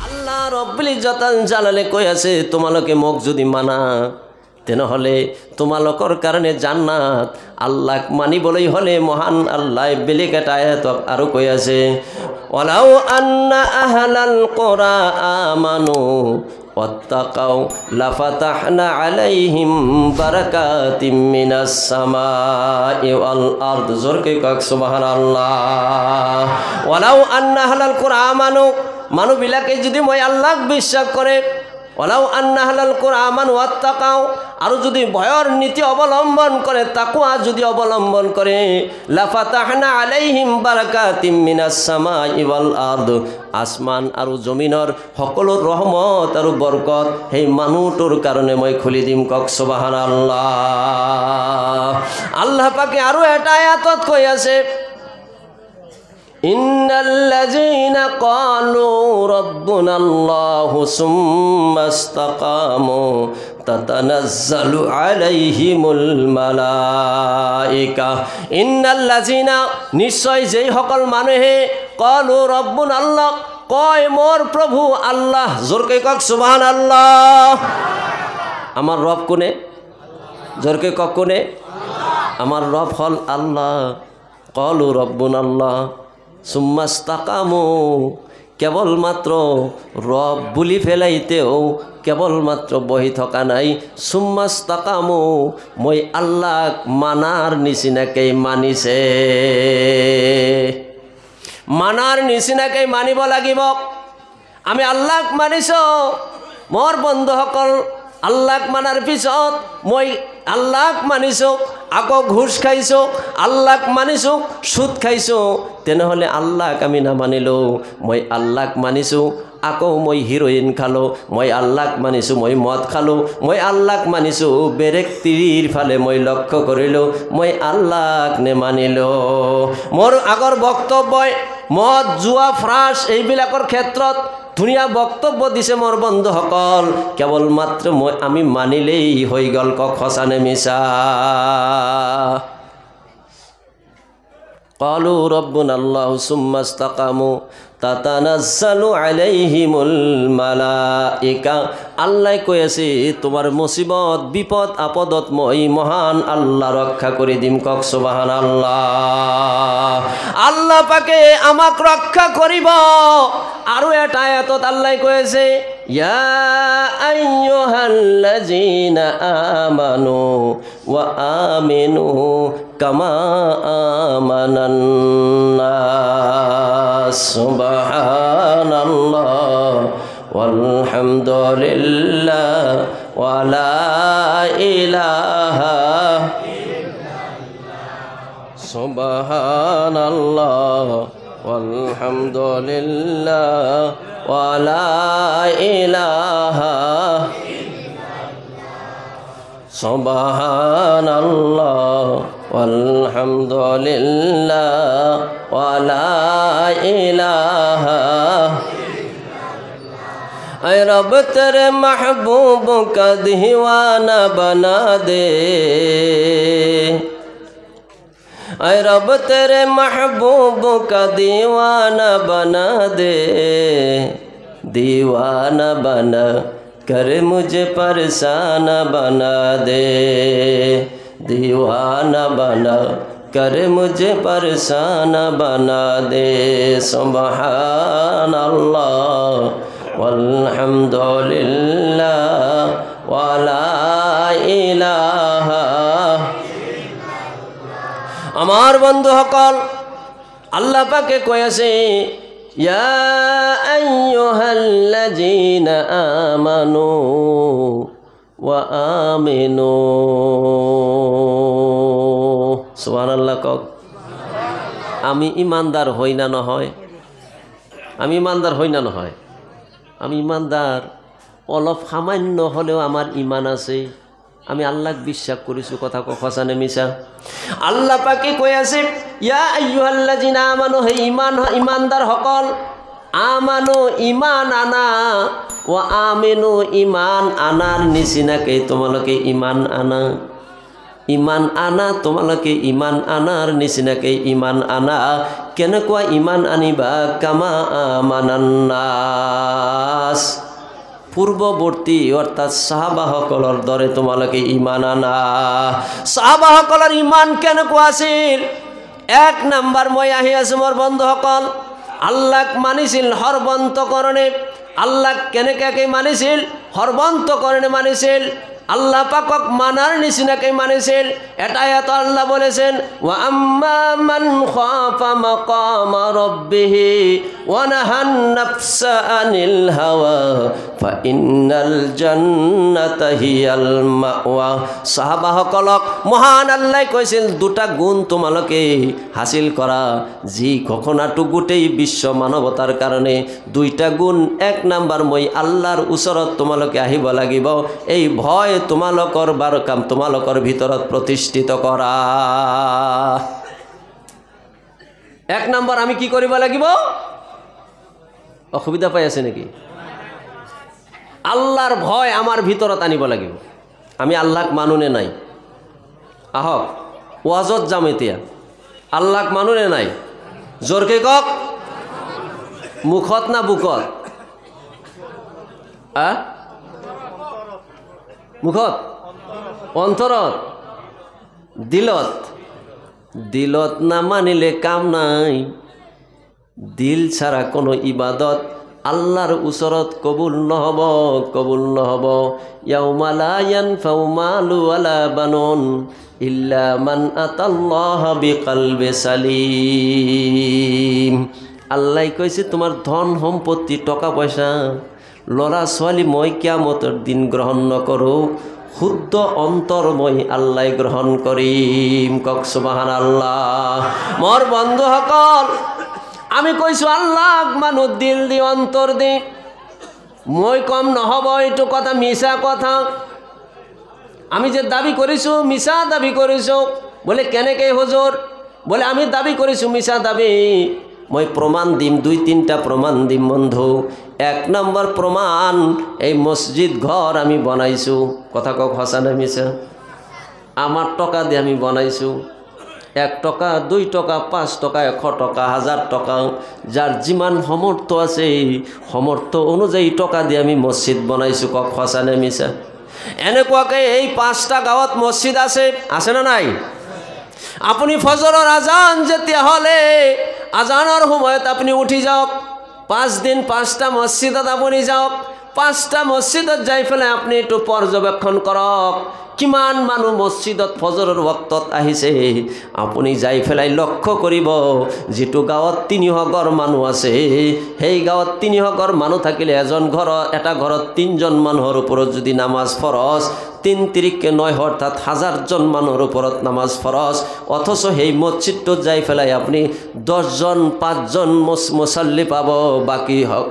আল্লাহ রব্বুল ইজ্জত জালালে কই আছে তোমালোকে মোক যদি মানা তেনেহলে তোমালোকৰ কাৰণে জান্নাত আল্লাহ মানিবলৈ হলে মহান আল্লাহ বেলেগ এটা আয়াত আৰু কৈ আছে ওয়ালাউ আন্না আহলাল কুরা আমানু ওয়াত্তাকাউ লাফাতাহনা আলাইহিম বারাকাতিম মিনাস সামাই ওয়াল আরদ জোরকে কক সুবহানাল্লাহ ওয়ালাউ আন্না আহলাল কুরা আমানু মানুবিলাকে যদি মই আল্লাহ বিশ্বাস কৰে ওয়ালাউ আন্না আহলাল কুরা আমানু ওয়াত্তাকাউ আৰু যদি ভয়ৰ নীতি অৱলম্বন কৰে তাকওয়া যদি অৱলম্বন কৰে লাফাতাহনা আলাইহিম বারাকাতিম মিনাস সামাই ওয়াল আরদ আসমান আৰু জমিনৰ সকলো ৰহমত আৰু বৰকত সেই মানুহটোৰ কাৰণে মই খুলি দিম কক সুবহানাল্লাহ আল্লাহ পাকে আৰু এটা আয়াতত কৈ আছে ইন্নাল্লাযীনা ক্বালু রাব্বুনাল্লাহু সুম্মা ইসতাকামু তাতানাজ্জালু আলাইহিমুল মালাইকা ইন্নাল্লাযীনা নিশ্চয় যেই সকল মানুহে ক্বালু রাব্বুনাল্লাহ কয় মোর প্রভু আল্লাহ জোরকে কক সুবহানাল্লাহ আমার রব কোনে জোরকে কক কোনে আমার রব হল আল্লাহ ক্বালু রাব্বুনাল্লাহ সুম্মা ইসতাকামু কেবলমাত্র রব বুলি ফেলাইতেও কেবলমাত্র বহি থকা নাই সুম্মা ইসতাকামু মই আল্লাহ মানার নিচিনাকৈ মানিছে মানার নিচিনাকৈ মানিব লাগিব আমি আল্লাহ মানিছো মোৰ বন্ধুসকল আল্লাহ মানার পিছত মই আল্লাহ মানিছো আকৌ ঘুষ খাইছো আল্লাহ মানিছো সুদ খাইছো তেনেহলে আল্লাহ আমি না মানিলো মই আল্লাহ মানিছো আকৌ মই হিৰোইন খালো মই আল্লাহ মানিছো মই মদ খালো মই আল্লাহ মানিছো বেৰেক তিৰিৰ ফালে মই লক্ষ্য কৰিলো মই আল্লাহ নে মানিলো মোৰ আগৰ বক্তব্যই মদ জুয়া ফ্ৰাছ এইবিলাকৰ ক্ষেত্ৰত ধুনীয়া বক্তব্য দিছে মোৰ বন্ধুসকল কেৱলমাত্ৰ মই আমি মানিলেই হৈ গল কক সঁচানে মিছা ক্বালু রাব্বুনাল্লাহু সুম্মা ইসতাকামু তাতানাজ্জালু আলাইহিমুল মালাইকা আল্লাহ কৈ আছে তোমার মুসিবত বিপদ আপদত মই মহান আল্লাহ রক্ষা করে দিম কক সুবহানাল্লাহ আল্লাহ পাকে আমাক রক্ষা করিব আৰু এটা আয়াতত আল্লাহ কৈ আছে ইয়া আইয়ুহাল্লাযীনা আমানু ওয়া আমিনু কামা আমানান নাস সুবহানাল্লাহ walhamdulillah wa la ilaha illallah subhanallah walhamdulillah wa la ilaha illallah subhanallah walhamdulillah wa la ilaha ऐ रब तेरे महबूब का दीवाना बना दे ऐ रब तेरे महबूब का दीवाना बना दे दीवाना बना कर मुझे परेशान बना दे दीवाना बना कर मुझे परेशान बना दे सुबहान अल्लाह walhamdulillah wa la ilaha আমার বন্ধু সকল আল্লাহ পাকে কই আছে ইয়া আইয়ুহাল্লাযীনা আমানু ওয়া আমিনু সুবহানাল্লাহ কক আমি ইমানদার হই না নহয় আমি ইমানদার হই না নহয় আমি ইমানদার অলপ সামান্য হলেও আমার ইমান আছে আমি আল্লাহক বিশ্বাস করিছো কথা কখসানে মিছা আল্লাহ পাকে কই আছে ইয়া আইয়ুহাল্লাযীনা আমানু হে ইমানদার সকল আমানু ইমান আনা ও আমিনু ইমান আনার নিচিনাকে তোমালোকে ইমান আনা ইমান আনা তোমালোকে ইমান আনার নিচিনাকে ইমান আনা কেনেকুৱা ইমান আনিবা কামা আমানান্নাস পূৰ্বৱৰ্তী অৰ্থাৎ সাহাবাসকলৰ দৰে তোমালোকে ইমান আনা সাহাবাসকলৰ ইমান কেনেকুৱা আছিল এক নম্বৰ মই আহি আছোঁ মোৰ বন্ধুসকল আল্লাহক মানিছিল সৰ্বান্তকৰণে আল্লাহক কেনেকৈ মানিছিল সৰ্বান্তকৰণে মানিছিল আল্লাহ পাকক মানার নিচিনাকে মানিছিল এটাই এত আল্লাহ বলেছেন ওয়া আম্মা মান খাফা মাকামা রাব্বিহি ওয়া নাহান নাফসা আনিল হাওয়া ফা ইন্নাল জান্নাতা হিয়াল মাওয়া সাহাবাসকলক মহান আল্লাহ কৈছিল দুটা গুণ তোমালোকে হাসিল করা যি ঘটনাটো গোটেই বিশ্ব মানৱতাৰ কাৰণে দুইটা গুণ এক নম্বৰ মই আল্লাহৰ ওচৰত তোমালোকে আহিব লাগিব এই ভয় তোমালোকৰ বাৰ কাম তোমালোকৰ ভিতৰত প্ৰতিষ্ঠিত কৰা এক নম্বৰ আমি কি কৰিব লাগিব অসুবিধা পাই আছে নেকি আল্লাহৰ ভয় আমাৰ ভিতৰত আনিব লাগিব আমি আল্লাহক মানুনে নাই আহক ওয়াজত যাম এতিয়া আল্লাহক মানুনে নাই জোৰকে কওক মুখত না বুকত মুখত অন্তৰত দিলত দিলত না মানিলে কাম নাই দিল ছাড়া কোনো ইবাদত আল্লাহর ওচৰত কবুল নহব ইয়াউমা লা ইয়ানফাউ মালু ওয়ালা বানুন ইল্লা মান আতাল্লাহা বিকলবি সালিম আল্লাহ কইছে তোমার ধন সম্পত্তি টাকা পয়সা লৰা ছোৱালী মই কিয়ামতৰ দিন গ্ৰহণ নকৰোঁ শুদ্ধ অন্তৰ মই আল্লাহ গ্ৰহণ কৰিম কক সুবহানাল্লাহ মোৰ বন্ধুসকল আমি কৈছোঁ আল্লাহক মানুহ দিল দি অন্তৰ দি মই কম নহ'ব এইটো কথা মিছা কথা আমি যে দাবী কৰিছোঁ মিছা দাবী কৰিছোঁ বোলে কেনেকৈ হুজুৰ বোলে আমি দাবী কৰিছোঁ মিছা দাবী মই প্ৰমাণ দিম দুই তিনিটা প্ৰমাণ দিম বন্ধু এক নম্বৰ প্ৰমাণ এই মছজিদ ঘৰ আমি বনাইছোঁ কথা কওক সঁচা নে মিছা আমাৰ টকা দি আমি বনাইছোঁ 1 টকা 2 টকা 5 টকা 100 টকা 1000 টকা যার যিমান সমর্থ আছে সমর্থ অনুযায়ী টকা দিয়ে আমি মসজিদ বনাইছোঁ কক সঁচা নে মিছা এনেকুৱাকৈ এই 5টা গাঁৱত মসজিদ আছে না নাই আপুনি ফজৰৰ আজান যেতিয়া হলে আজানৰ সময়ত আপুনি উঠি যাওক 5 দিন 5টা মসজিদত আপুনি যাওক 5টা মসজিদত যাই ফেলে আপনি একটু পর্যবেক্ষণ কৰক কিমান মানুহ মসজিদত ফজৰৰ ওয়াক্তত আহিছে আপুনি যাই ফেলাই লক্ষ্য কৰিব যেটো গাঁৱত 300 ঘৰ মানুহ আছে সেই গাঁৱত 300 ঘৰ মানুহ থাকিলে এজন ঘৰ এটা ঘৰত 3 জন মানুহৰ ওপৰত যদি নামাজ ফরজ 3 তিরিকে 9 অর্থাৎ 1000 জন মানুহৰ ওপৰত নামাজ ফরজ অথচ সেই মসজিদত যাই ফেলাই আপনি 10 জন 5 জন মুসল্লি পাব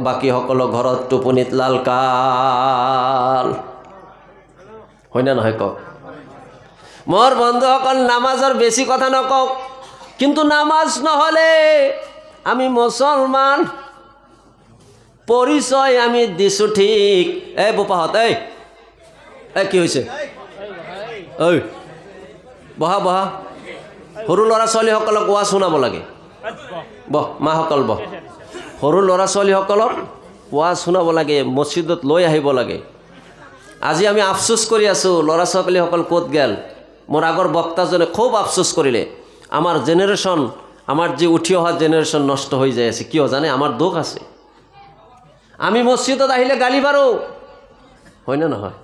বাকি সকল ঘৰত টোপনিত লালকাল হয় না নহয় কক মোর বন্ধুসকল নামাজৰ বেশি কথা নকক কিন্তু নামাজ নহলে আমি মুসলমান পরিচয় আমি দিছো ঠিক এই বোপাহত এই কি হইছে ওই বহা বহা সৰু লৰা ছোৱালী সকলক ওয়া শুনাব লাগে বহ মাসকল বহ সৰু লৰা ছোৱালী সকলক ওয়া শুনাব লাগে মসজিদত লৈ আহিব লাগে আজি আমি আফসোস কৰি আছো লৰা ছোৱালী সকল ক'ত গেল মোৰ আগৰ বক্তাজনে খুব আফসোস কৰিলে আমাৰ জেনারেশন আমাৰ যে উঠি অহা জেনারেশন নষ্ট হৈ যায় আছে কিয় জানে আমাৰ দুখ আছে আমি মসজিদত আহিলে গালি পাৰো হয় না নহয়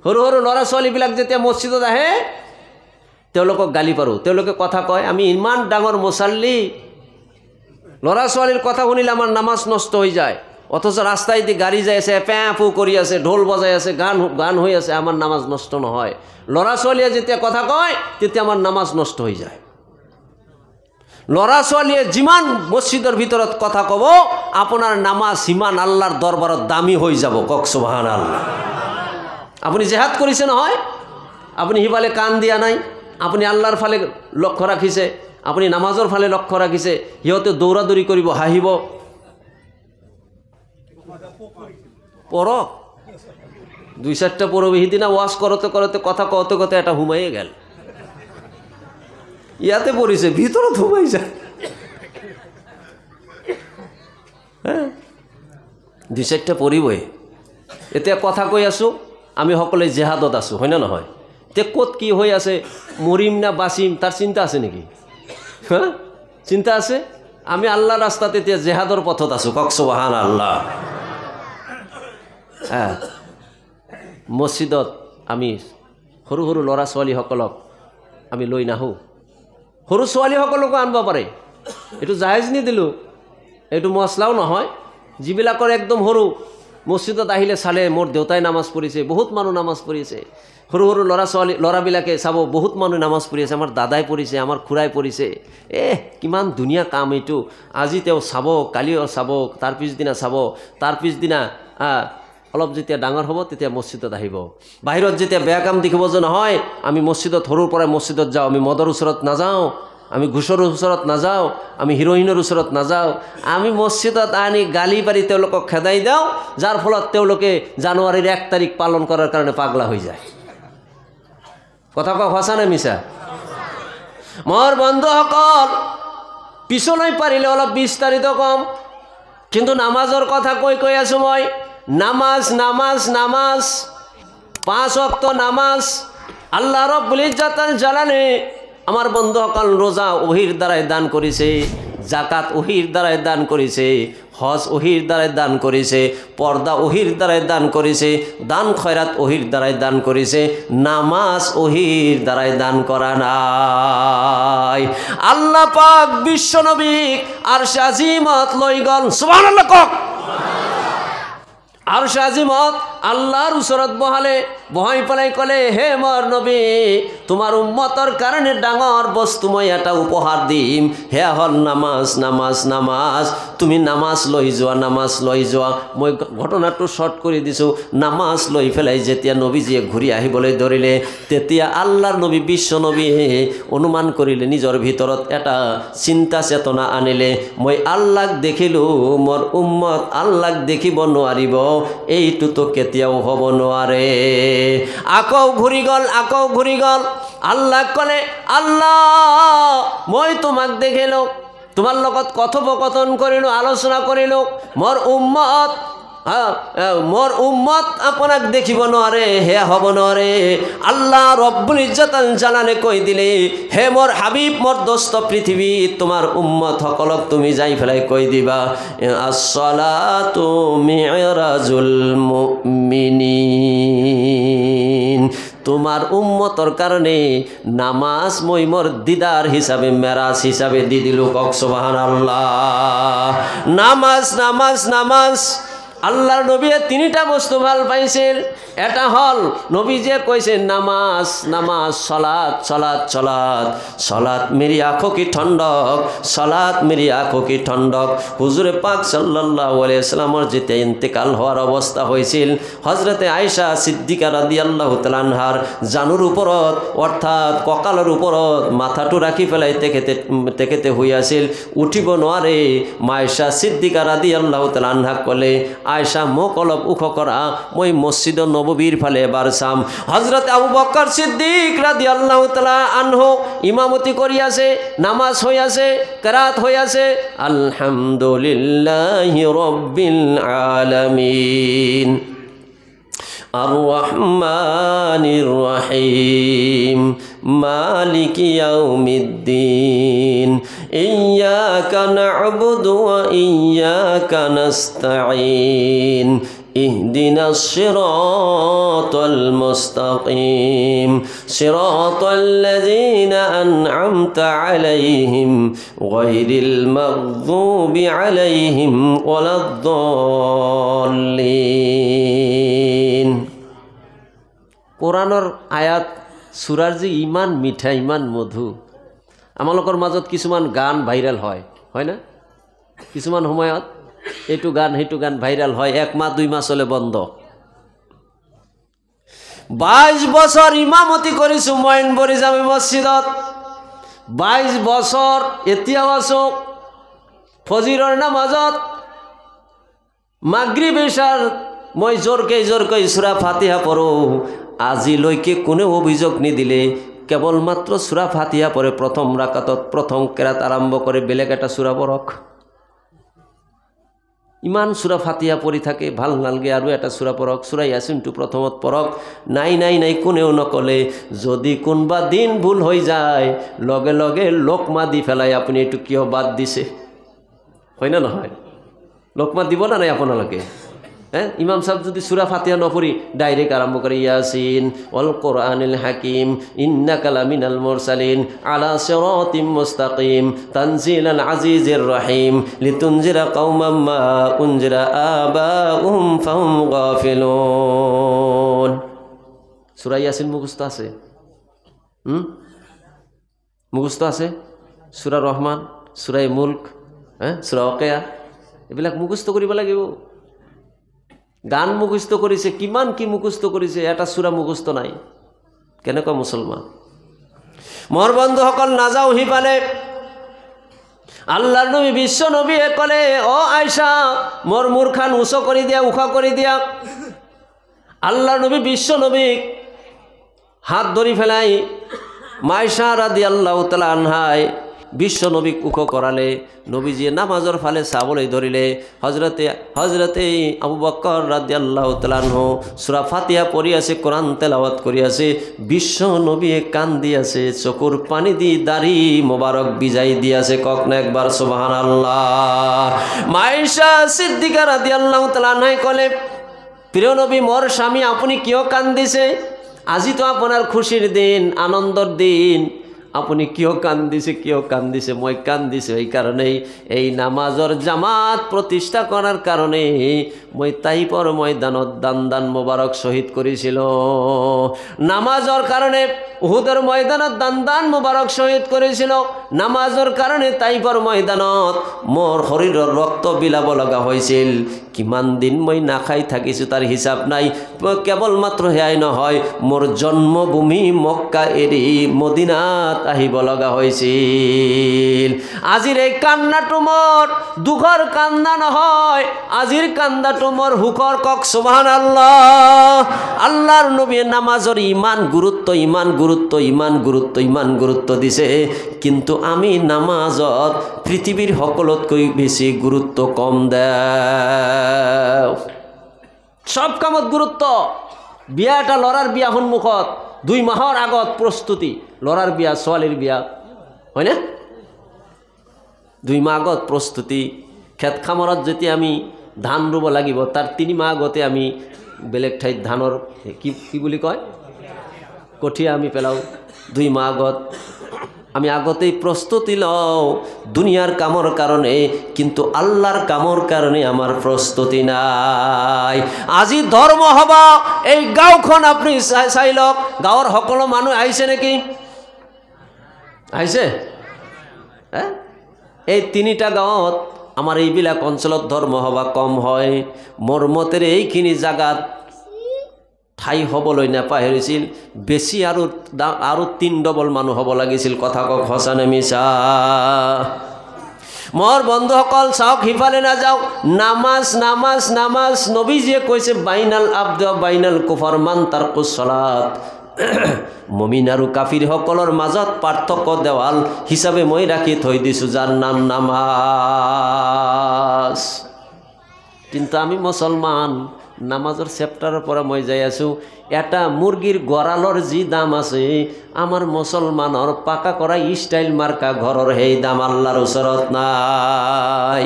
সৰু সৰু লৰা ছোৱালীবিলাক যেতিয়া মসজিদত আহে তেওঁলোকক গালি পাৰো তেওঁলোকে কথা কয় আমি ইমান ডাঙৰ মুছাল্লি লৰা ছোৱালীৰ কথা শুনিলে আমাৰ নামাজ নষ্ট হৈ যায় অথচ রাস্তায় দিয়ে গাড়ি যাই আছে প্যাপু কৰি আছে ঢোল বজাই আছে গান হৈ আছে আমার নামাজ নষ্ট নহয় লৰা ছোৱালীয়ে যেতিয়া কথা কয় তেতিয়া আমার নামাজ নষ্ট হৈ যায় লৰা ছোৱালীয়ে যিমান মসজিদৰ ভিতৰত কথা কব আপোনাৰ নামাজ সিমান আল্লাহৰ দৰবাৰত দামী হৈ যাব কক সুবহানাল্লাহ আপুনি জিহাদ কৰিছে নহয় আপুনি হিবালে কান দিয়া নাই আপুনি আল্লাহৰ ফালে লক্ষ্য ৰাখিছে আপুনি নামাজৰ ফালে লক্ষ্য ৰাখিছে হিয়তে দৌৰাদৌৰি কৰিব হাঁহিব পড়ক 2-4টা পড়বে হিদিনা ওয়াজ করতে করতে কথা কত কত এটা হুমাইয়ে গেল ইয়াতে পড়িছে ভিতৰত সোমাই যায় হ্যাঁ 2-4টা পড়িবই এতিয়া কথা কৈ আছো আমি সকলে জেহাদত আছো হয় না নহয় তে ক'ত কি হৈ আছে মৰিম না বাচিম তাৰ চিন্তা আছে নেকি হ্যাঁ চিন্তা আছে আমি আল্লাহৰ ৰাস্তাতে এতিয়া জেহাদৰ পথত আছো কক সুবহানাল্লাহ হ্যাঁ মসজিদত আমি সৰু সৰু ল'ৰা ছোৱালীসকলক আমি লৈ নাহো সৰু ছোৱালীসকলকো আনব পাৰে এইটো জায়েজ নিদিলোঁ এইটো মছলাও নহয় যিবিলাকৰ একদম সৰু মসজিদত আহিলে চালে মোৰ দেউতাই নামাজ পঢ়িছে বহুত মানুহ নামাজ পঢ়িছে সৰু সৰু ল'ৰাবিলাকে চাব বহুত মানুহ নামাজ পঢ়িছে আমাৰ দাদাই পঢ়িছে আমাৰ খুৰাই পঢ়িছে কিমান ধুনীয়া কাম এইটো আজি তেওঁ চাব কালিও চাব তাৰ পিছদিনা চাব তাৰ পিছদিনা অলপ যেতিয়া ডাঙৰ হ'ব তেতিয়া মসজিদত আহিব বাহিৰত যেতিয়া বেয়া কাম দেখিব যে নহয় আমি মসজিদত সৰুৰ পৰাই মসজিদত যাওঁ আমি মদৰ ওচৰত নাযাওঁ আমি ঘুষৰ ওচৰত নাযাওঁ আমি হিৰোইনৰ ওচৰত নাযাওঁ আমি মসজিদত আনি গালি পাৰি তেওঁলোকক খেদাই দিওঁ যাৰ ফলত তেওঁলোকে জানুৱাৰীৰ 1 তাৰিখ পালন কৰাৰ কাৰণে পাগলা হৈ যায় কথা কোৱা সঁচা নে মিছা মোৰ বন্ধুসকল পিছলৈ পাৰিলে অলপ বিস্তাৰিত কম কিন্তু নামাজৰ কথা কৈ আছো মই নামাজ নামাজ নামাজ 5 ওয়াক্ত নামাজ আল্লাহ রাব্বুল ইজ্জতুল জালালে আমার বন্ধুসকল রোজা ওহির দ্বারাই দান করেছে জাকাত ওহির দ্বারাই দান করেছে হজ ওহির দ্বারাই দান করেছে পর্দা ওহির দ্বারাই দান করেছে দান খয়রাত ওহির দ্বারাই দান করেছে নামাজ ওহির দ্বারাই দান করা নাই আল্লাহ পাক বিশ্বনবী আরশ আজিমত লই গল সুবহানাল্লাহ কক আরশ আজিমত আল্লাহর ওচৰত বহাই পেলাই কলে হে মোৰ নবী তোমাৰ উম্মতৰ কাৰণে ডাঙৰ বস্তু মই এটা উপহাৰ দিম হে হল নামাজ নামাজ নামাজ তুমি নামাজ লৈ যোৱা মই ঘটনাটো শর্ট কৰি দিছো নামাজ লৈ ফেলাই যেতিয়া নবীজিয়ে ঘূৰি আহিবলৈ ধৰিলে তেতিয়া আল্লাহৰ নবী বিশ্ব নবী অনুমান কৰিলে নিজৰ ভিতৰত এটা চিন্তা চেতনা আনিলে মই আল্লাহক দেখিলো মোৰ উম্মত আল্লাহক দেখিব নোৱাৰিব এইটো তো কেতিয়াও হ'ব নোৱাৰে আকৌ ঘূৰি গল আল্লাহ কলে আল্লাহ মই তোমাক দেখিলো তোমার লগত কথোপকথন করিল আলোচনা করিল মোর উম্মত আপনাক দেখিব নোৱাৰে হে হব নোৱাৰে আল্লাহ রব্বুল ইজ্জতুল জালালে কই দিলে হে মোর হাবিব মোর দোস্ত পৃথিবী তোমার উম্মত সকলক তুমি যাই ফেলাই কই দিবা আসসালাতু মি'রাজুল মুমিনিন তোমার উম্মতর কারণে নামাজ মই মোর দিদার হিসাবে মেরাজ হিসাবে দি দিল কক সুবহানাল্লাহ নামাজ নামাজ নামাজ আল্লাহর নবী তিনটা বস্তু ভাল পাইছিল এটা হল নবী যে কইছে নামাজ নামাজ সালাত সালাত সালাত সালাত মেরি आंखों की ठंडक সালাত মেরি आंखों की ठंडक হুজুরে পাক সাল্লাল্লাহু আলাইহি ওয়াসাল্লামের যেতে ইন্তেকাল হওয়ার অবস্থা হয়েছিল হযরতে আয়েশা সিদ্দিকা রাদিয়াল্লাহু তাআলা আনহার জানুর উপরত অর্থাৎ ককালের উপরত মাথাটো রাখি ফেলাই তেখেতে হইয়াছিল উঠিব নোৱাৰে আয়েশা সিদ্দিকা রাদিয়াল্লাহু তাআলা আনহা কলে আয়েশা মোক অলপ উখ কৰা মই মসজিদ নববীর ফালে এবার চাম হযরত আবু বকর সিদ্দিক রাদিয়াল্লাহু তাআলা আনহু ইমামতি করি আছে নামাজ হই আছে কিরাত হই আছে আলহামদুলিল্লাহি রাব্বিল আলামিন আর-রহমানির রহিম মালিকি ইয়াউমিদ্দিন ইয়্যাকা না'বুদু ওয়া ইয়্যাকা নাস্তাঈন اهدنا الصراط المستقيم صراط الذين أنعمت عليهم غير المغضوب عليهم ولا الضالين কোরআনৰ আয়াত সূরাৰ যে ইমান মিঠা ইমান মধু আমালোকৰ মাজত কিছুমান গান ভাইরাল হয় না কিছুমান সময়ত এইটো গান হেতু গান ভাইরাল হয় 1 মাহ 2 মাহ চলে বন্ধ 22 বছর ইমামতি কৰিছো মইনবৰী জামি মসজিদত 22 বছর এতিয়াও আছো ফজৰৰ নামাজত মাগরিব এশাৰ মই জোৰকৈ সূরা ফাতিহা পঢ়ো আজিলৈকে কোনো অভিযোগ নিদিলে কেবলমাত্র সূরা ফাতিহা পড়ে প্রথম রাকাতত প্রথম কেরাত আরম্ভ করে বেলেগ একটা সূরা পড়ক ইমান সূরা ফাতিহা পড়ি থাকে ভাল নালগে আৰু এটা সূরা পড়ক সূরা ইয়াসিনটো প্ৰথমত পড়ক নাই কোনেও নকলে যদি কোনবা দিন ভুল হৈ যায় লগে লগে লোকমা দি ফেলাই আপুনি এটু কিয় বাদ দিছে হয় না নহয় লোকমা দিব না নাই আপোনালোকে ইমাম সাহেব যদি সূরা ফাতিহা নপড়ি ডাইরেক্ট আরম্ভ করে ইয়াসিন ওয়াল কোরআনিল হাকিম ইন্নাকা লামিনাল মুরসালিন আলা সিরাতিম মুস্তাকিম তানজিলাল আজিজির রহিম লিতুনজিরা কওমান মা উনজিরা আবাউহুম ফাহুম গাফিলুন সূরা ইয়াসিন মুখস্থ আছে মুখস্থ আছে সূরা রহমান সূরা মুলক সূরা ওয়াকিয়া এবিলাক মুখস্থ কৰিব লাগিব গান মুখস্থ কৰিছে কিমান কি মুখস্থ কৰিছে এটা সূরা মুখস্থ নাই কেনেকুৱা মুসলমান মোৰ বন্ধুসকল নাযাও হিপালে আল্লাহৰ নবী বিশ্ব নবীয়ে ক'লে ও আয়েশা মোৰ মূৰখান উচ কৰি দিয়া উখা কৰি দিয়া আল্লাহৰ নবী বিশ্ব নবীক হাত ধৰি ফেলাই মায়েশা রাদিয়াল্লাহু তাআলা আনহাই বিশ্ব নবীক উখ কৰালে নবীজিয়ে নামাজৰ ফালে চাবলৈ ধৰিলে হজরতে আবু বকর রাদিয়াল্লাহু তাআলা আনহু সূরা ফাতিহা পড়ি আছে কোরআন তেলাওয়াত কৰি আছে বিশ্ব নবীয়ে কান্দি আছে চকুৰ পানী দি দাড়ি মোবারক বিজাই দি আছে কক না একবার সুবহানাল্লাহ মায়েশা সিদ্দিকা রাদিয়াল্লাহু তাআলা আনহাই কলে প্রিয় নবী মোর স্বামী আপনি কিয় কান্দিছে আজি তো আপনার খুশির দিন আনন্দর দিন আপনি কিয় কান্দিছে মই কান্দিছে এই কারণেই এই নামাজর জামাত প্রতিষ্ঠা করার কারণে মই তাইপর ময়দানত দান মোবারক শহীদ করেছিল নামাজর কারণে উহুদের ময়দানত দান মোবারক শহীদ করেছিল নামাজর কারণে তাইপর ময়দানত মোর শরীরের রক্ত বিলাব লগা হয়েছিল কিমান দিন মই না খাই থাকিছো তার হিসাব নাই কেবলমাত্র হেয়াই নহয় মোর জন্মভূমি মক্কা এরি মদিনাত আহিব লগা হয়েছিল আজির এই কান্নাটো মোর দুখর কান্না নহয় আজির কান্দাটো মোর হুখর কক সুবহানাল্লাহ আল্লাহর নবী নামাজের ইমান গুরুত্ব দিছে কিন্তু আমি নামাজত পৃথিবীর সকলতকৈ বেশি গুরুত্ব কম দেও সব কামত গুরুত্ব বিয়া এটা লড়ার বিয়া সন্মুখত 2 মাহৰ আগত প্রস্তুতি লড়ার বিয়া ছোৱালীৰ বিয়া হয় না 2 মাহ আগত প্রস্তুতি খেত খামৰত যেতি আমি ধান ৰুব লাগিব তার 3 মাহ আগতে আমি বেলেগ ঠাইত ধানৰ কি বুলি কয় কঠিয়া আমি পেলাও 2 মাহ আগত আমি আগতেই প্রস্তুতি লও দুনিয়ার কামর কারণে কিন্তু আল্লাহর কামর কারণে আমার প্রস্তুতি নাই আজি ধর্ম হবা এই গাঁওখন আপনি চাইলক গাঁৱৰ সকলো মানুহ আইছে নেকি আইছে এই 3টা গাঁৱত আমার এইবিলাক অঞ্চলত ধর্ম হবা কম হয় মোর মতের এইখিনি জাগাত ঠাই হবলৈ নাপাহৰিছিল বেছি আৰু 3 ডবল মানুহ হ'ব লাগিছিল কথা কক হসানে মিছা মোর বন্ধুসকল চাওক হিফালে না যাও নামাজ নবীজিয়ে কৈছে বাইনাল আবদ বাইনাল কুফার মান তারকুস সালাত মুমিন আৰু কাফিৰ সকলৰ মাজত পাৰ্থক্য দেৱাল হিচাপে মই ৰাখি থৈ দিছো যাৰ নাম নামাজ কিন্তু আমি মুসলমান নামাজৰ চেপ্টাৰৰ পৰা মই যাই আছো এটা মুরগির গড়ালৰ যি দাম আছে আমার মুসলমানৰ পাকা কৰা স্টাইল মার্কা ঘৰৰ সেই দাম আল্লাহৰ ওচৰত নাই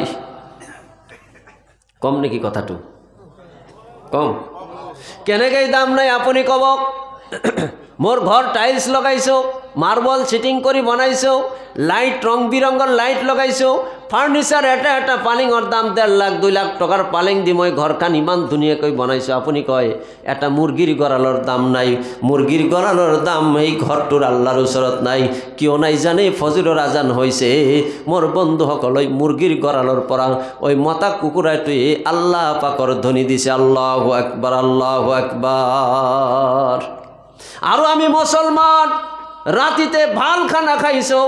কম নেকি কথাটো কম কেনেকৈ দাম নাই আপুনি কব মোর ঘর টাইলস লগাইছো মার্বল সিটিং করে বনাইছো লাইট রং বিরঙ্গর লাইট লগাইছো ফার্নিচার এটা পালিংর দাম 1.5 লাখ 2 লাখ টাকার পালিং দি মই ঘরখান ইমান ধুনিয়াকৈ বনাইছো আপনি কয় এটা মুরগির গড়ালর দাম নাই মুরগির গড়ালর দাম এই ঘরটোর আল্লাহর ওচৰত নাই কিয় নাই জানে ফজরের আজান হইছে মোর বন্ধুসকল ওই মুরগির গড়ালর পৰা ওই মতা কুকুরাটোৱে আল্লাহ পাকৰ ধ্বনি দিছে আল্লাহু আকবার আল্লাহু আকবার আর আমি মুসলমান রাতিতে ভাল খানা খাইছো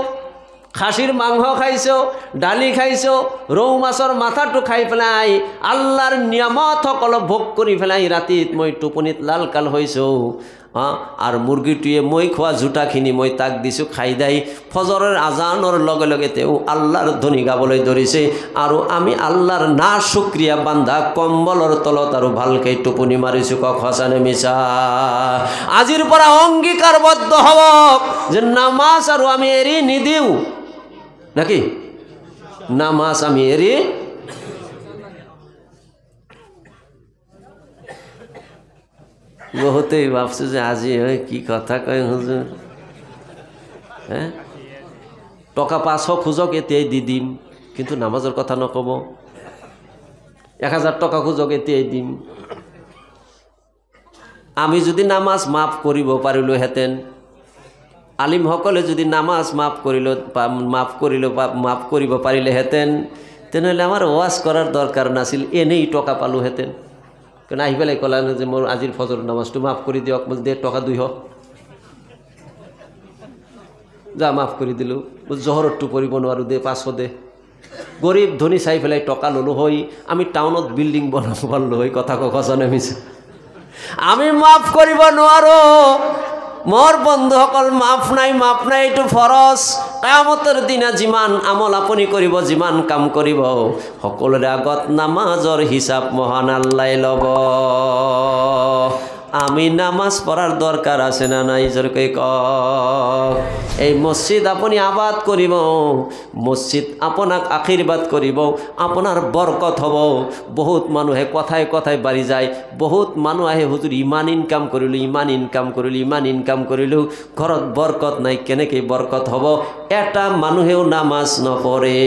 খাসির মাংস খাইছো ডালি খাইছো রৌ মাছৰ মাথাটো খাই পেলাই আল্লাহর নিয়ামত সকল ভোগ কৰি পেলাই রাতিত মই টোপনিত লাল কাল হইছো আর মুরগিটুয়ে মই খোৱা জোতাখিনি মই তাক দিছোঁ খাই দাই ফজৰৰ আজানৰ লগে লগে তেওঁ আল্লাহৰ ধ্বনি গাবলৈ ধৰিছে আৰু আমি আল্লাহৰ না শুক্ৰিয়া বান্ধা কম্বলৰ তলত আৰু ভালকৈ টোপনি মাৰিছোঁ কক সঁচানে মিছা আজিৰ পৰা অংগীকাৰবদ্ধ হ'ব যে নামাজ আৰু আমি এৰি নিদিওঁ নাকি নামাজ আমি এৰি বহুতেই ভাবছে যে আজি কি কথা কয় হুজুর হ্যাঁ টকা 500 খুঁজক এতিয়াই দি দিম কিন্তু নামাজৰ কথা নকব 1000 টকা খুঁজক এতিয়াই দিম আমি যদি নামাজ মাফ কৰিব পাৰিলোহেঁতেন আলিমসকলে যদি নামাজ মাফ কৰিব পাৰিলেহেঁতেন তেনেহ'লে আমাৰ ওয়াজ কৰাৰ দৰকাৰ নাছিল এনেই টকা পালোহেঁতেন কেন আহি পেলাই ক'লা যে মোৰ আজিৰ ফজৰ নামাজটো মাফ কৰি দিয়ক মই দে টকা 200 যা মাফ কৰি দিলোঁ জহৰতটো পৰিব নোৱাৰোঁ দে 500 দে গৰীব ধনী চাই পেলাই টকা ল'লোঁ হৈ আমি টাউনত বিল্ডিং বনাব পাৰিলোঁ হৈ কথা কখনে মিছা আমি মাফ কৰিব নোৱাৰোঁ মোৰ বন্ধুসকল মাফ নাই এইটো ফৰজ কিয়ামতৰ দিনা যিমান আমল আপুনি কৰিব যিমান কাম কৰিব সকলোৰে আগত নামাজৰ হিচাপ মহান আল্লাহে ল'ব আমি নামাজ পড়ার দরকার আছে না নাই জোরকে কওক এই মসজিদ আপনি আবাদ করিব মসজিদ আপনাক আশীর্বাদ করিব আপনার বরকত হব বহুত মানুহে কথায় কথায় বাড়ি যায় বহুত মানুহ আহে হুজুর ইমান ইনকাম করিলো ঘৰত বরকত নাই কেনেকে বরকত হব এটা মানুহেও নামাজ নপড়ে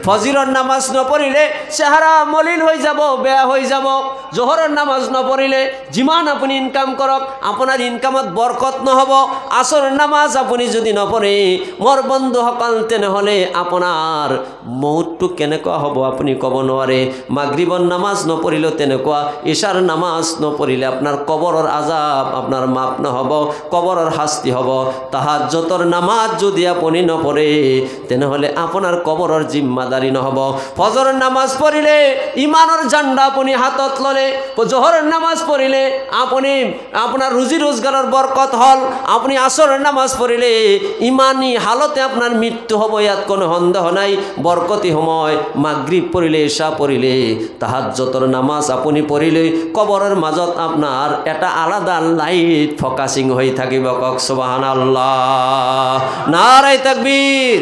ফজরের নামাজ নপড়িলে চেহারা মলিন হয়ে যাব বেয়া হয়ে যাব জোহরের নামাজ নপড়িলে যিমান আপনি ইনকাম করক আপনার ইনকামত বরকত নহব আসরের নামাজ আপনি যদি নপড়ে মোর বন্ধুসকল তেনেহলে আপনার মৌতটো কেনেকুৱা হব আপনি কব নোৱাৰে মাগরিবর নামাজ নপড়িলেও তেনেকুৱা ইশার নামাজ নপড়িলে আপনার কবরের আযাব আপনার মাপ নহব কবরের শাস্তি হব তাহাজ্জুদের নামাজ যদি আপনি নপড়ে তেনেহলে আপনার কবরের জিম্মাদারি নহব ফজরের নামাজ পড়িলে ইমানের ঝান্ডা আপনি হাতত ললে জোহরের নামাজ পড়িলে আপনি আপনার রুজি রোজগারের বরকত হল আপনি আসরের নামাজ পড়িলে ইমানি হালতে আপনার মৃত্যু হব ইয়াত কোনো সন্দেহ নাই বরকতি সময় মাগরিব পড়িলে ইশা পড়িলে তাহাজ্জুদের নামাজ আপনি পড়িলে কবরের মাজত আপনার এটা আলাদা লাইট ফোকাসিং হয়ে থাকিব কক সুবহানাল্লাহ নারায়ে তাকবীর